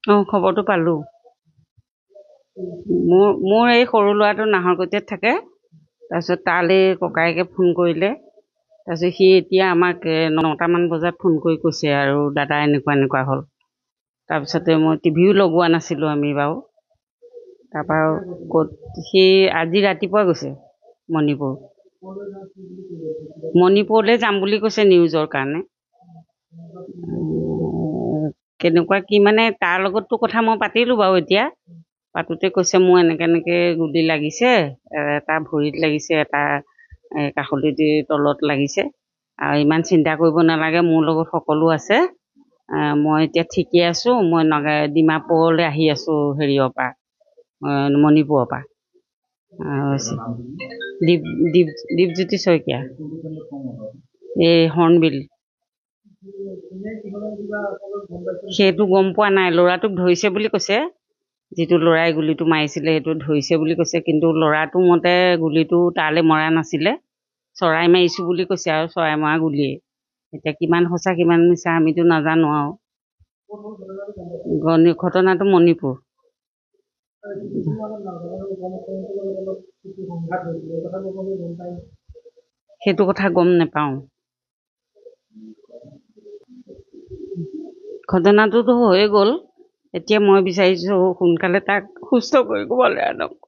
খবৰটো পালোঁ। মোৰ এই সৰু ল'ৰাটো নাহৰকটীয়াত থাকে। তাৰপিছত তালৈ ককায়েকে ফোন কৰিলে। তাৰপিছত সি এতিয়া আমাক 9টামান বজাত ফোন কৰি কৈছে আৰু দাদা এনেকুৱা হ'ল। তাৰপিছতে মই টিভিও লগোৱা নাছিলোঁ আমি বাৰু। তাৰপৰা ক'ত সি আজি ৰাতিপুৱা গৈছে মণিপুৰলৈ যাম বুলি কৈছে নিউজৰ কাৰণে। কেনেকুৱা কি মানে তাৰ লগততো কথা মই পাতিলোঁ বাৰু। এতিয়া পাতোঁতে কৈছে মোৰ এনেকৈ গুলি লাগিছে, এটা ভৰিত লাগিছে, এটা কাষলতিৰ তলত লাগিছে, আৰু ইমান চিন্তা কৰিব নালাগে, মোৰ লগত সকলো আছে, মই এতিয়া ঠিকে আছোঁ, মই ডিমাপুৰলৈ আহি আছোঁ হেৰিয়ৰ পৰা, মণিপুৰৰ পৰা। দীপজ্যোতি শইকীয়া, এই হৰ্ণবিল। সেইটো গম পোৱা নাই। ল'ৰাটোক ধৰিছে বুলি কৈছে, যিটো ল'ৰাই গুলিটো মাৰিছিলে সেইটো ধৰিছে বুলি কৈছে, কিন্তু ল'ৰাটো মতে গুলিটো তালৈ মৰা নাছিলে, চৰাই মাৰিছোঁ বুলি কৈছে, আৰু চৰাই মৰা গুলিয়েই। এতিয়া কিমান সঁচা কিমান মিছা আমিতো নাজানো আৰু। ঘটনাটো মণিপুৰ। সেইটো কথা গম নাপাওঁ। ঘটনাটোতো হৈয়ে গ'ল। এতিয়া মই বিচাৰিছোঁ সোনকালে তাক সুস্থ কৰি ক'বলৈ আনক।